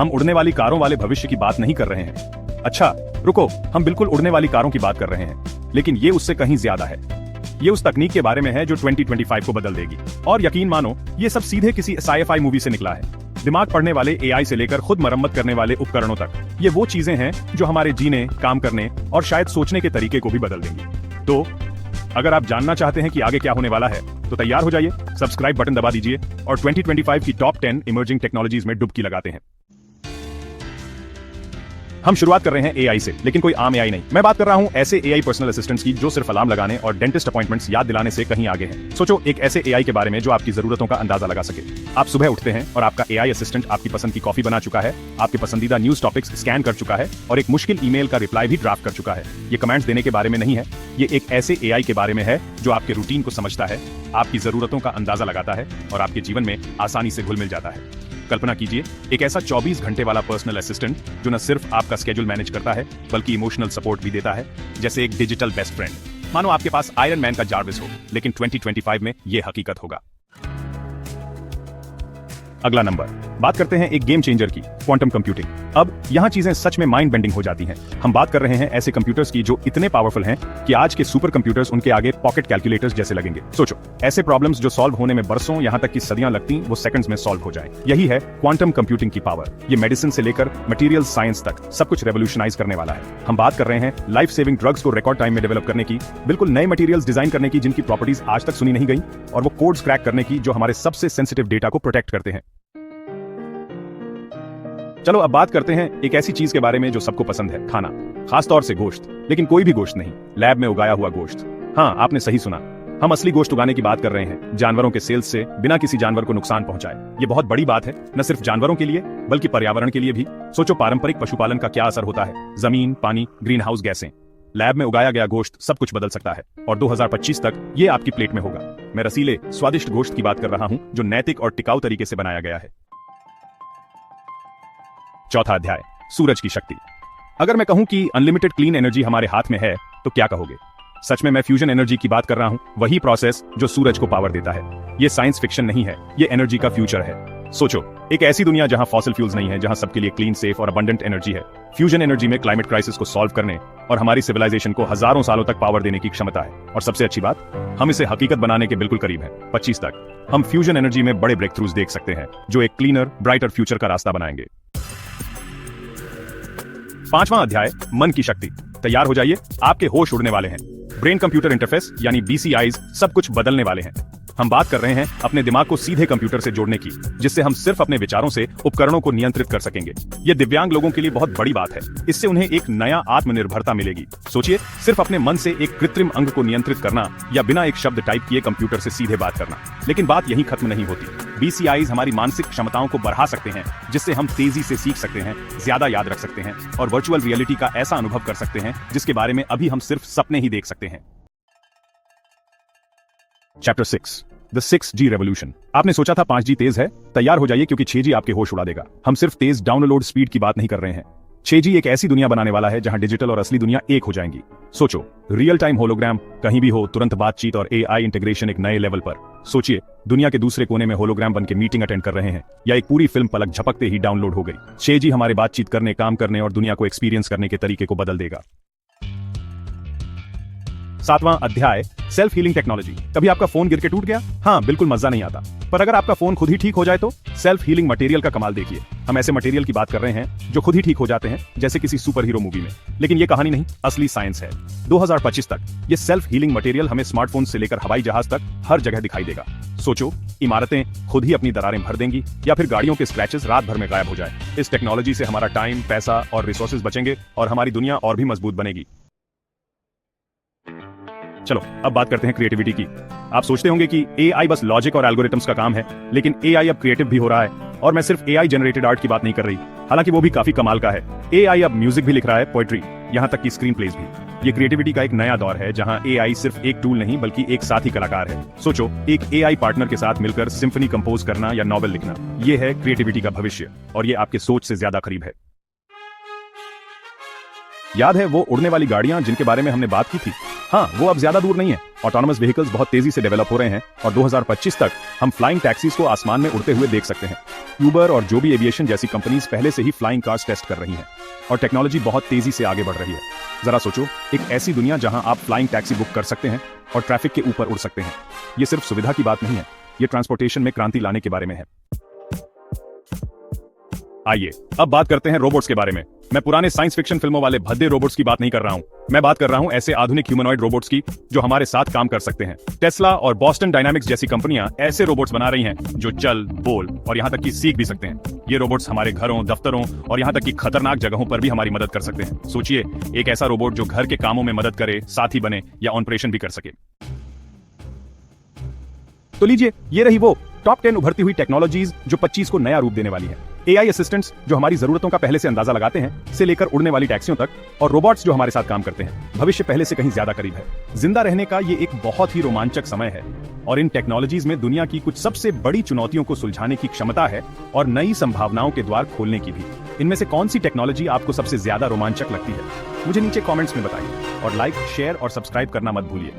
हम उड़ने वाली कारों वाले भविष्य की बात नहीं कर रहे हैं। अच्छा रुको, हम बिल्कुल उड़ने वाली कारों की बात कर रहे हैं, लेकिन ये उससे कहीं ज्यादा है। ये उस तकनीक के बारे में है जो 2025 को बदल देगी। और यकीन मानो, ये सब सीधे किसी साइ-फाई मूवी से निकला है। दिमाग पढ़ने वाले एआई से लेकर खुद मरम्मत करने वाले उपकरणों तक, ये वो चीजें हैं जो हमारे जीने, काम करने और शायद सोचने के तरीके को भी बदल देंगी। तो अगर आप जानना चाहते हैं कि आगे क्या होने वाला है, तो तैयार हो जाइए, सब्सक्राइब बटन दबा दीजिए और 2025 की टॉप 10 इमर्जिंग टेक्नोलॉजीज में डुबकी लगाते हैं। हम शुरुआत कर रहे हैं एआई से, लेकिन कोई आम एआई नहीं। मैं बात कर रहा हूं ऐसे एआई पर्सनल असिस्टेंट्स की जो सिर्फ अलार्म लगाने और डेंटिस्ट अपॉइंटमेंट्स याद दिलाने से कहीं आगे हैं। सोचो, एक ऐसे एआई के बारे में जो आपकी जरूरतों का अंदाजा लगा सके। आप सुबह उठते हैं और आपका एआई असिस्टेंट आपकी पसंद की कॉफी बना चुका है, आपके पसंदीदा न्यूज टॉपिक्स स्कैन कर चुका है और एक मुश्किल ईमेल का रिप्लाई भी ड्राफ्ट कर चुका है। ये कमेंट्स देने के बारे में नहीं है, ये एक ऐसे एआई के बारे में है जो आपके रूटीन को समझता है, आपकी जरूरतों का अंदाजा लगाता है और आपके जीवन में आसानी से घुल मिल जाता है। कल्पना कीजिए, एक ऐसा 24 घंटे वाला पर्सनल असिस्टेंट जो न सिर्फ आपका स्केड्यूल मैनेज करता है, बल्कि इमोशनल सपोर्ट भी देता है, जैसे एक डिजिटल बेस्ट फ्रेंड। मानो आपके पास आयरन मैन का जार्विस हो, लेकिन 2025 में यह हकीकत होगा। अगला नंबर, बात करते हैं एक गेम चेंजर की, क्वांटम कंप्यूटिंग। अब यहाँ चीजें सच में माइंड बेंडिंग हो जाती हैं। हम बात कर रहे हैं ऐसे कंप्यूटर्स की जो इतने पावरफुल हैं कि आज के सुपर कंप्यूटर्स उनके आगे पॉकेट कैलकुलेटर्स जैसे लगेंगे। सोचो, ऐसे प्रॉब्लम्स जो सॉल्व होने में बरसों, यहाँ तक कि सदियां लगती, वो सेकंड्स में सॉल्व हो जाए। यही है क्वांटम कंप्यूटिंग की पावर। ये मेडिसिन से लेकर मटीरियल साइंस तक सब कुछ रेवोल्यूशनाइज करने वाला है। हम बात कर रहे हैं लाइफ सेविंग ड्रग्स को रिकॉर्ड टाइम में डेवलप करने की, बिल्कुल नए मटीरियल्स डिजाइन करने की जिनकी प्रॉपर्टीज आज तक सुनी नहीं गई, और वो कोड्स क्रैक करने की जो हमारे सबसे सेंसिटिव डेटा को प्रोटेक्ट करते हैं। चलो अब बात करते हैं एक ऐसी चीज के बारे में जो सबको पसंद है, खाना, खासतौर से गोश्त। लेकिन कोई भी गोश्त नहीं, लैब में उगाया हुआ गोश्त। हाँ, आपने सही सुना, हम असली गोश्त उगाने की बात कर रहे हैं, जानवरों के सेल्स से, बिना किसी जानवर को नुकसान पहुंचाए। ये बहुत बड़ी बात है, न सिर्फ जानवरों के लिए बल्कि पर्यावरण के लिए भी। सोचो, पारंपरिक पशुपालन का क्या असर होता है, जमीन, पानी, ग्रीन हाउस गैसें। लैब में उगाया गया गोश्त सब कुछ बदल सकता है, और 2025 तक ये आपकी प्लेट में होगा। मैं रसीले, स्वादिष्ट गोश्त की बात कर रहा हूं जो नैतिक और टिकाऊ तरीके से बनाया गया है। चौथा अध्याय, सूरज की शक्ति। अगर मैं कहूं कि अनलिमिटेड क्लीन एनर्जी हमारे हाथ में है, तो क्या कहोगे? सच में मैं फ्यूजन एनर्जी की बात कर रहा हूं, वही प्रोसेस जो सूरज को पावर देता है। ये साइंस फिक्शन नहीं है, ये एनर्जी का फ्यूचर है। सोचो, एक ऐसी दुनिया जहां फॉसिल फ्यूल्स नहीं है, जहां सबके लिए क्लीन, सेफ और अबंडेंट एनर्जी है। फ्यूजन एनर्जी में क्लाइमेट क्राइसिस को सॉल्व करने और हमारी सिविलाइजेशन को हजारों सालों तक पावर देने की क्षमता है। और सबसे अच्छी बात, हम इसे हकीकत बनाने के बिल्कुल करीब हैं। 25 तक हम फ्यूजन एनर्जी में बड़े ब्रेक थ्रूज देख सकते हैं जो एक क्लीनर, ब्राइटर फ्यूचर का रास्ता बनाएंगे। पांचवां अध्याय, मन की शक्ति। तैयार हो जाइए, आपके होश उड़ने वाले हैं। ब्रेन कंप्यूटर इंटरफेस यानी BCIs सब कुछ बदलने वाले हैं। हम बात कर रहे हैं अपने दिमाग को सीधे कंप्यूटर से जोड़ने की, जिससे हम सिर्फ अपने विचारों से उपकरणों को नियंत्रित कर सकेंगे। ये दिव्यांग लोगों के लिए बहुत बड़ी बात है। इससे उन्हें एक नया आत्मनिर्भरता मिलेगी। सोचिए, सिर्फ अपने मन से एक कृत्रिम अंग को नियंत्रित करना या बिना एक शब्द टाइप किए कंप्यूटर से सीधे बात करना। लेकिन बात यहीं खत्म नहीं होती। BCIs हमारी मानसिक क्षमताओं को बढ़ा सकते हैं, जिससे हम तेजी से सीख सकते हैं, ज्यादा याद रख सकते हैं और वर्चुअल रियलिटी का ऐसा अनुभव कर सकते हैं जिसके बारे में अभी हम सिर्फ सपने ही देख सकते हैं। Chapter 6, the 6G revolution. आपने सोचा था 5G तेज है? तैयार हो जाइए, क्योंकि 6G आपके होश उड़ा देगा। हम सिर्फ तेज डाउनलोड स्पीड की बात नहीं कर रहे हैं। 6G एक ऐसी दुनिया बनाने वाला है जहां डिजिटल और असली दुनिया एक हो जाएंगी। सोचो, रियल टाइम होलोग्राम, कहीं भी हो तुरंत बातचीत और AI इंटीग्रेशन एक नए लेवल पर। सोचिए, दुनिया के दूसरे कोने में होलोग्राम बनके मीटिंग अटेंड कर रहे हैं, या एक पूरी फिल्म पलक झपकते ही डाउनलोड हो गई। 6G हमारे बातचीत करने, काम करने और दुनिया को एक्सपीरियंस करने के तरीके को बदल देगा। सातवां अध्याय, सेल्फ हीलिंग टेक्नोलॉजी। कभी आपका फोन गिर के टूट गया? हाँ, बिल्कुल मजा नहीं आता। पर अगर आपका फोन खुद ही ठीक हो जाए तो? सेल्फ हीलिंग मटेरियल का कमाल देखिए। हम ऐसे मटेरियल की बात कर रहे हैं जो खुद ही ठीक हो जाते हैं, जैसे किसी सुपर हीरो मूवी में। लेकिन ये कहानी नहीं, असली साइंस है। 2025 तक ये सेल्फ हीलिंग मटेरियल हमें स्मार्टफोन से लेकर हवाई जहाज तक हर जगह दिखाई देगा। सोचो, इमारतें खुद ही अपनी दरारें भर देंगी, या फिर गाड़ियों के स्क्रैचेस रात भर में गायब हो जाए। इस टेक्नोलॉजी से हमारा टाइम, पैसा और रिसोर्सेज बचेंगे और हमारी दुनिया और भी मजबूत बनेगी। चलो अब बात करते हैं क्रिएटिविटी की। आप सोचते होंगे कि AI बस लॉजिक और एल्गोरिथम्स का काम है, लेकिन AI अब क्रिएटिव भी हो रहा है। और मैं सिर्फ AI जनरेटेड आर्ट की बात नहीं कर रही, हालांकि वो भी काफी कमाल का है। AI अब म्यूजिक भी लिख रहा है, पोएट्री, यहाँ तक कि स्क्रीन प्लेज भी। ये क्रिएटिविटी का एक नया दौर है जहां AI सिर्फ एक टूल नहीं बल्कि एक साथी कलाकार है। सोचो, एक AI पार्टनर के साथ मिलकर सिम्फनी कंपोज करना या नॉवेल लिखना, ये है क्रिएटिविटी का भविष्य, और ये आपके सोच से ज्यादा करीब है। याद है वो उड़ने वाली गाड़ियां जिनके बारे में हमने बात की थी? हाँ, वो अब ज्यादा दूर नहीं है। ऑटोनोमस व्हीकल्स बहुत तेजी से डेवलप हो रहे हैं और 2025 तक हम फ्लाइंग टैक्सीज को आसमान में उड़ते हुए देख सकते हैं। यूबर और जोबी एविएशन जैसी कंपनीज पहले से ही फ्लाइंग कार्स टेस्ट कर रही हैं और टेक्नोलॉजी बहुत तेजी से आगे बढ़ रही है। जरा सोचो, एक ऐसी दुनिया जहां आप फ्लाइंग टैक्सी बुक कर सकते हैं और ट्रैफिक के ऊपर उड़ सकते हैं। ये सिर्फ सुविधा की बात नहीं है, ये ट्रांसपोर्टेशन में क्रांति लाने के बारे में है। आइए अब बात करते हैं रोबोट्स के बारे में। मैं पुराने साइंस फिक्शन फिल्मों वाले भद्दे रोबोट्स की बात नहीं कर रहा हूं। मैं बात कर रहा हूं ऐसे आधुनिक ह्यूमनॉइड रोबोट्स की जो हमारे साथ काम कर सकते हैं। टेस्ला और बॉस्टन डायनामिक्स जैसी कंपनियां ऐसे रोबोट्स बना रही हैं जो चल, बोल और यहां तक कि सीख भी सकते हैं। ये रोबोट्स हमारे घरों, दफ्तरों और यहां तक कि खतरनाक जगहों पर भी हमारी मदद कर सकते हैं। सोचिए, एक ऐसा रोबोट जो घर के कामों में मदद करे, साथी बने या ऑपरेशन भी कर सके। तो लीजिए, ये रही वो टॉप 10 उभरती हुई टेक्नोलॉजीज जो 25 को नया रूप देने वाली है। एआई असिस्टेंट्स जो हमारी जरूरतों का पहले से अंदाजा लगाते हैं से लेकर उड़ने वाली टैक्सियों तक, और रोबोट्स जो हमारे साथ काम करते हैं। भविष्य पहले से कहीं ज्यादा करीब है। जिंदा रहने का ये एक बहुत ही रोमांचक समय है और इन टेक्नोलॉजीज में दुनिया की कुछ सबसे बड़ी चुनौतियों को सुलझाने की क्षमता है और नई संभावनाओं के द्वार खोलने की भी। इनमें से कौन सी टेक्नोलॉजी आपको सबसे ज्यादा रोमांचक लगती है? मुझे नीचे कॉमेंट्स में बताइए और लाइक, शेयर और सब्सक्राइब करना मत भूलिए।